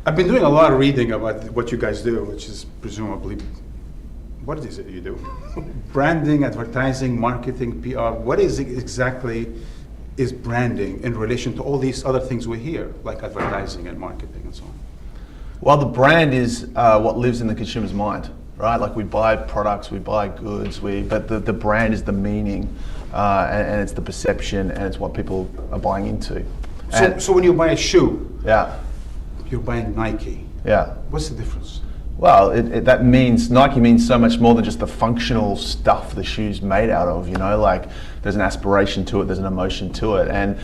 I've been doing a lot of reading about what you guys do, which is presumably, what is it you do? Branding, advertising, marketing, PR. What is it exactly is branding in relation to all these other things we hear, like advertising and marketing and so on? Well, the brand is what lives in the consumer's mind, right? Like we buy products, we buy goods, but the brand is the meaning, and it's the perception, and it's what people are buying into. So when you buy a shoe, yeah, you're buying Nike. Yeah. What's the difference? Well, that means Nike means so much more than just the functional stuff the shoe's made out of. Like there's an aspiration to it, there's an emotion to it, and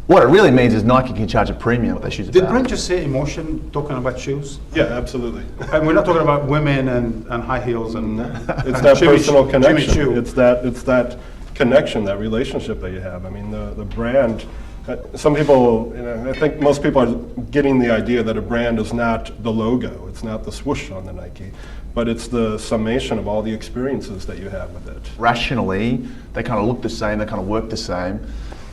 what it really means is Nike can charge a premium what their shoes Did about. Brent just say emotion talking about shoes? Yeah, absolutely. And we're not talking about women and high heels and It's that personal connection. Choo. It's that connection, that relationship that you have. I mean, the brand. Some people, I think most people are getting the idea that a brand is not the logo, it's not the swoosh on the Nike, but it's the summation of all the experiences that you have with it. Rationally, they kind of look the same, they kind of work the same,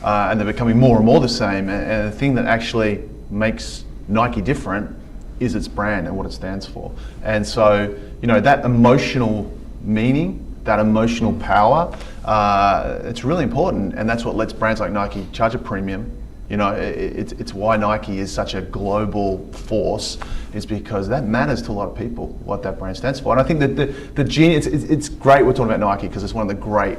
and they're becoming more and more the same. And the thing that actually makes Nike different is its brand and what it stands for. And so, that emotional meaning, that emotional power, it's really important, and that's what lets brands like Nike charge a premium. It's why Nike is such a global force, is because that matters to a lot of people, what that brand stands for. And I think that the genius, it's great we're talking about Nike because it's one of the great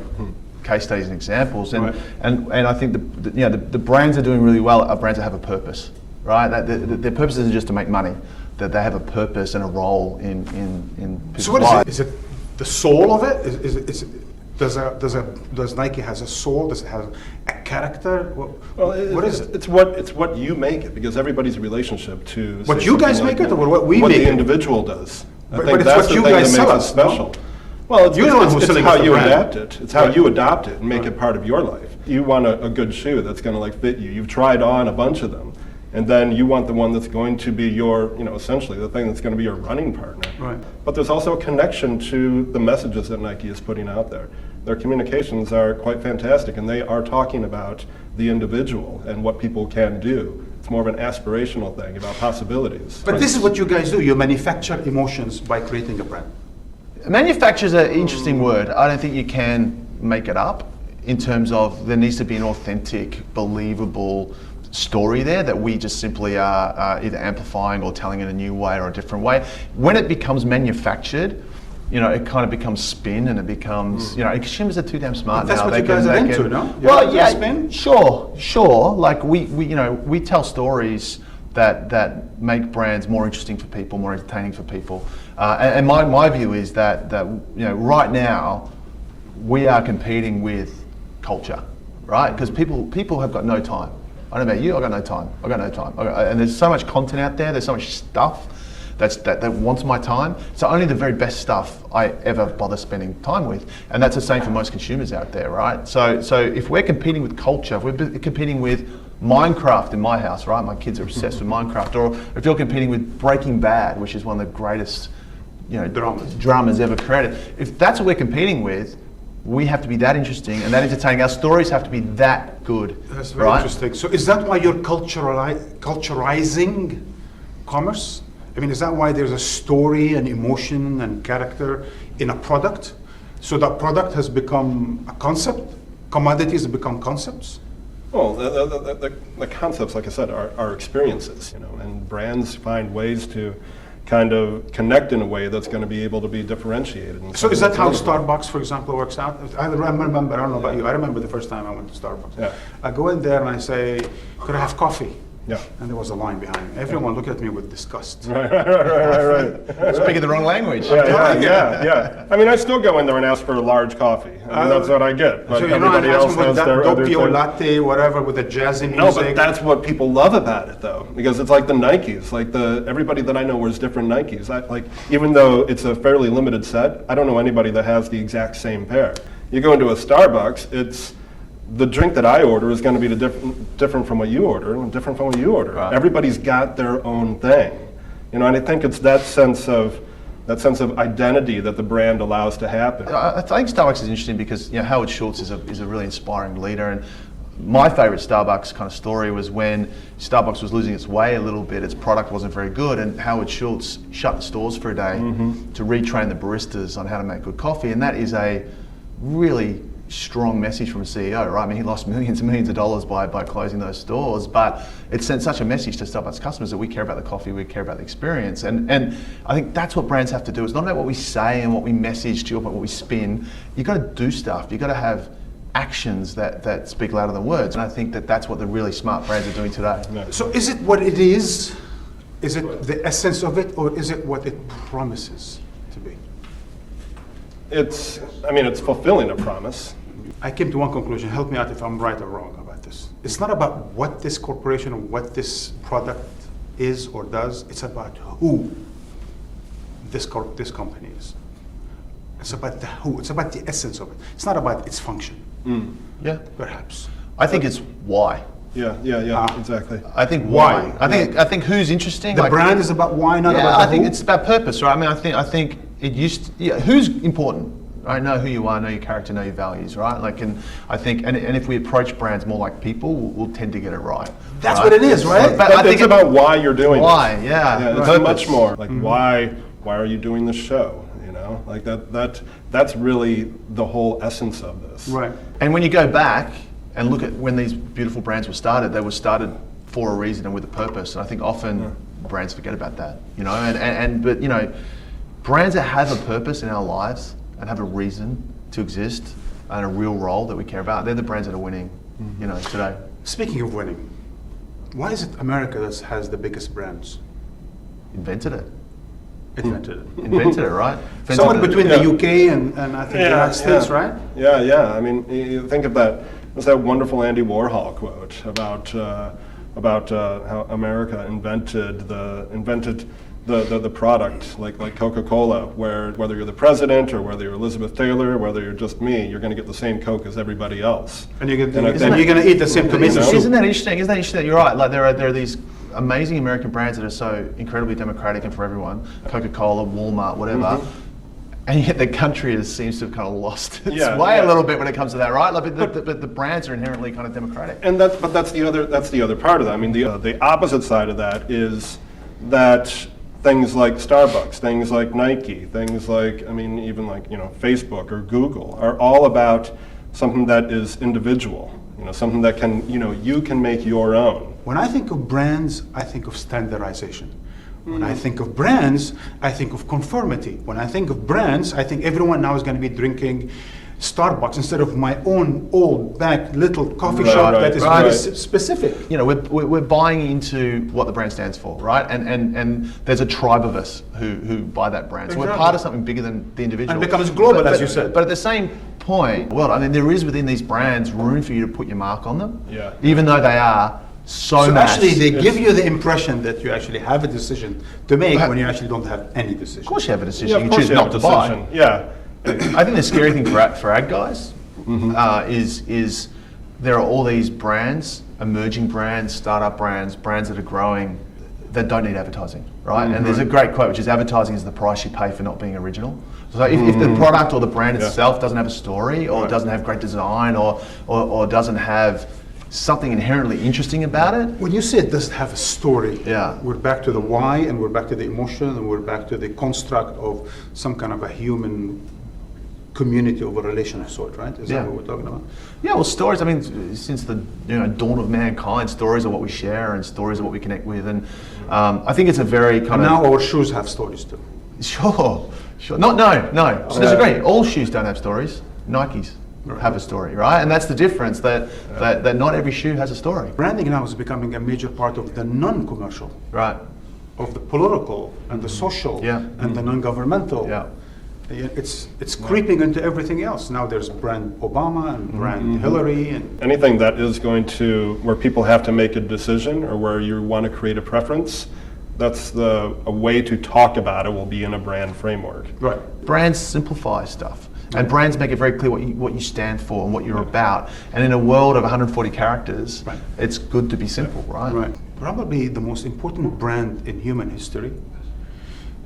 case studies and examples, and right. and I think the brands that are doing really well are brands that have a purpose, right? Their purpose isn't just to make money, that they have a purpose and a role in people's So what lives. is it? Is it the soul of it? Does Nike has a soul? Does it have a character? What is it? It's what you make it, because everybody's relationship to What say you guys something make like it, or what we what make the it? individual does. I But think it's that's what the you thing guys that sell makes it us, no? special. Well, it's, You're the one who's it's selling how us the you brand. adapt it. It's how Right. you adopt it and make Right. it part of your life. You want a good shoe that's going to fit you. You've tried on a bunch of them, and then you want the one that's going to be your, essentially the thing that's going to be your running partner. Right. But there's also a connection to the messages that Nike is putting out there. Their communications are quite fantastic, and they are talking about the individual and what people can do. It's more of an aspirational thing about possibilities. But this is what you guys do. You manufacture emotions by creating a brand. Manufacture is an interesting word. I don't think you can make it up, in terms of there needs to be an authentic, believable story there that we just simply are either amplifying or telling in a new way or a different way. When it becomes manufactured, it kind of becomes spin, and it becomes, and consumers are too damn smart But that's now. what you guys are into, no? You're Well, into yeah, spin? sure. Like we tell stories that make brands more interesting for people, more entertaining for people. And my view is that right now we are competing with culture, right? Because people have got no time. I don't know about you, I've got no time. And there's so much content out there, there's so much stuff that wants my time. So only the very best stuff I ever bother spending time with. And that's the same for most consumers out there, right? So if we're competing with culture, if we're competing with Minecraft in my house, right? My kids are obsessed with Minecraft. Or if you're competing with Breaking Bad, which is one of the greatest dramas ever created. If that's what we're competing with, we have to be that interesting and that entertaining. Our stories have to be that good. That's very interesting. So is that why you're culturalizing commerce? I mean, is that why there's a story and emotion and character in a product? So that product has become a concept? Commodities have become concepts? Well, the concepts, like I said, are experiences, and brands find ways to kind of connect in a way that's going to be able to be differentiated. So is that how Starbucks, for example, works out? I remember, I don't know about you, I remember the first time I went to Starbucks. Yeah. I go in there and I say, could I have coffee? Yeah. And there was a line behind me. Everyone looked at me with disgust. Right. Speaking the wrong language. Yeah. I mean, I still go in there and ask for a large coffee. I mean, that's what I get. But So you're not everybody else asking has with their that other doppio thing. latte, whatever, with the jazzy music? No, but that's what people love about it, though, because it's like the Nikes. Like everybody that I know wears different Nikes. Even though it's a fairly limited set, I don't know anybody that has the exact same pair. You go into a Starbucks, the drink that I order is going to be different from what you order, and different from what you order. Right. Everybody's got their own thing, and I think it's that sense of identity that the brand allows to happen. I think Starbucks is interesting because Howard Schultz is a really inspiring leader, and my favorite Starbucks kind of story was when Starbucks was losing its way a little bit, its product wasn't very good, and Howard Schultz shut the stores for a day to retrain the baristas on how to make good coffee, and that is a really strong message from a CEO, right? I mean, he lost millions and millions of dollars by closing those stores, but it sent such a message to Starbucks customers that we care about the coffee, we care about the experience, and I think that's what brands have to do. It's not about what we say and what we message to you, but what we spin. You've got to do stuff. You've got to have actions that speak louder than words, and I think that's what the really smart brands are doing today. So is it what it is? Is it the essence of it, or is it what it promises to be? It's fulfilling a promise. I came to one conclusion. Help me out if I'm right or wrong about this. It's not about what this corporation or what this product is or does. It's about who this company is. It's about the who. It's about the essence of it. It's not about its function. Yeah, Perhaps. I think it's why. Yeah, exactly. I think Why? why. I think who's interesting. The brand is about why, not Yeah, about the I think who. it's about purpose, right? I mean, I think it used. Who's important? I know who you are, know your character, know your values, right? Like, and I think, and if we approach brands more like people, we'll tend to get it right. That's what it is, right? But I think it's about why you're doing why, it. yeah. It's Purpose. much more like why are you doing this show? You know, like that's really the whole essence of this. Right. And when you go back and look at when these beautiful brands were started, they were started for a reason and with a purpose. And I think often brands forget about that, you know. But you know, brands that have a purpose in our lives and have a reason to exist and a real role that we care about, they're the brands that are winning, you know, today. Speaking of winning, why is it America that has the biggest brands? Invented it. Invented it. Invented it, right? Somewhere Invented between it. the UK and I think the United States, right? Yeah. I mean, you think of that. There's that wonderful Andy Warhol quote about how America invented the product, like Coca-Cola, where whether you're the president or whether you're Elizabeth Taylor, whether you're just me, you're going to get the same Coke as everybody else. And you're I think- going to eat the same tomato soup. Isn't that interesting? Isn't that interesting that you're right? Like there are these amazing American brands that are so incredibly democratic and for everyone, Coca-Cola, Walmart, whatever. And yet the country seems to have kind of lost its way a little bit when it comes to that, right? Like, but the brands are inherently kind of democratic. And that's the other part of that. I mean, the opposite side of that is that things like Starbucks, things like Nike, things like even like Facebook or Google are all about something that is individual. Something that can you can make your own. When I think of brands, I think of standardization. When I think of brands, I think of conformity. When I think of brands, I think everyone now is going to be drinking Starbucks instead of my own old back little coffee shop that is very specific. You know, we're buying into what the brand stands for, right? And there's a tribe of us who buy that brand. So we're part of something bigger than the individual. And it becomes global, as you said. But at the same point, well, I mean, there is within these brands room for you to put your mark on them. Yeah. Even though they are so mass. Actually, they give you the impression that you actually have a decision to make when you actually don't have any decision. Of course you have a decision. Yeah, You of can course choose you have not a to buy. decision. Yeah. I think the scary thing for ad guys is there are all these brands, emerging brands, startup brands that are growing that don't need advertising, right? And there's a great quote which is advertising is the price you pay for not being original. So if the product or the brand itself doesn't have a story or doesn't have great design or doesn't have something inherently interesting about it. When you say it doesn't have a story, Yeah. we're back to the why and we're back to the emotion and we're back to the construct of some kind of a human community of a relation of sort, right? Is that what we're talking about? Yeah, well, stories. I mean, since the dawn of mankind, stories are what we share and stories are what we connect with, and I think it's a very kind And of now our shoes have stories too. Sure. No. So disagree. All shoes don't have stories. Nikes have a story, right? And that's the difference, that not every shoe has a story. Branding now is becoming a major part of the non-commercial, Right. of the political and the social and the non-governmental. Yeah. It's creeping into everything else. Now there's brand Obama and brand Hillary and Anything that is going to, where people have to make a decision or where you want to create a preference, that's a way to talk about it will be in a brand framework. right. Brands simplify stuff. And brands make it very clear what you stand for and what you're about. And in a world of 140 characters, it's good to be simple, right? Right. Probably the most important brand in human history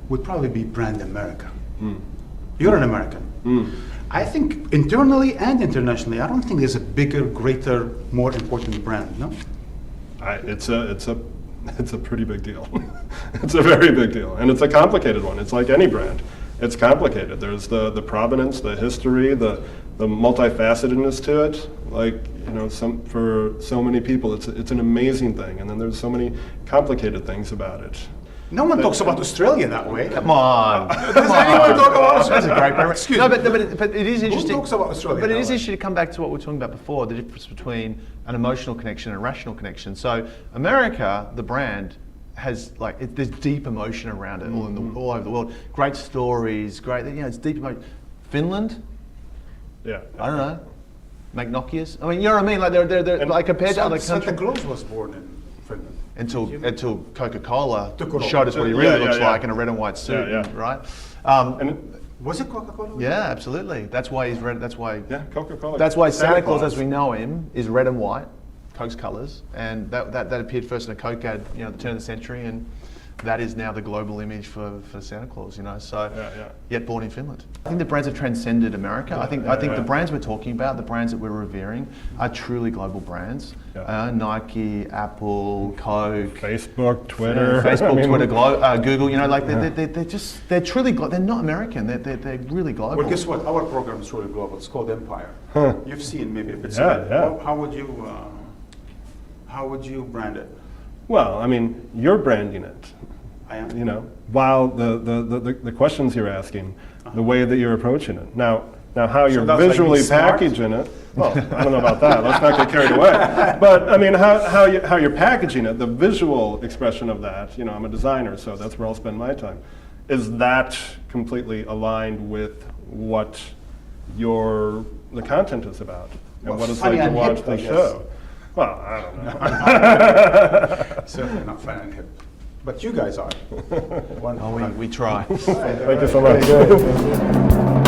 would probably be brand America. You're an American. I think internally and internationally, I don't think there's a bigger, greater, more important brand, no? It's a pretty big deal. It's a very big deal, and it's a complicated one. It's like any brand. It's complicated. There's the provenance, the history, the multifacetedness to it. Like, you know, for so many people, it's an amazing thing, and then there's so many complicated things about it. No one talks about Australia that way. Come on. Does anyone talk about Australia? That's a great brand. Excuse No, me. but it is interesting. talks about Australia But it that is way? interesting to come back to what we were talking about before, the difference between an emotional connection and a rational connection. So America, the brand, has there's deep emotion around it all over the world. Great stories, it's deep emotion. Finland, Yeah. I don't know, make Nokias. I mean, you know what I mean? Like they're like compared to other Santa countries. Claus was born in Finland. Until Coca-Cola Took it showed us over. what he really Yeah, looks yeah. like in a red and white suit, Yeah. right? And Was it Coca-Cola? Yeah, absolutely. That's why he's red. That's why. yeah, Coca-Cola. That's why Santa Claus, as we know him, is red and white, Coke's colours, and that appeared first in a Coke ad, you know, at the turn of the century, and that is now the global image for Santa Claus, you know. So, Yeah. yet born in Finland. I think the brands have transcended America. I think the brands we're talking about, the brands that we're revering, are truly global brands. Yeah. Nike, Apple, Coke. Facebook, Twitter. Facebook, I mean, Twitter, Google, you know, like they're truly they're not American. They're really global. Well, guess what? Our program is really global. It's called Empire. You've seen maybe a bit. Yeah, yeah. How would you brand it? Well, I mean, you're branding it. I am. You know, while the questions you're asking, the way that you're approaching it. Now how you're that's like visually being smart? packaging it. Well, I don't know about that. Let's not get carried away. But I mean, how you're packaging it, the visual expression of that. You know, I'm a designer, so that's where I'll spend my time. Is that completely aligned with what the content is about and Well, what it's funny like to and watch hip, the I guess. show? Well, I don't know. Certainly not fun and hip. But you guys are. Oh, we try. Thank you so much.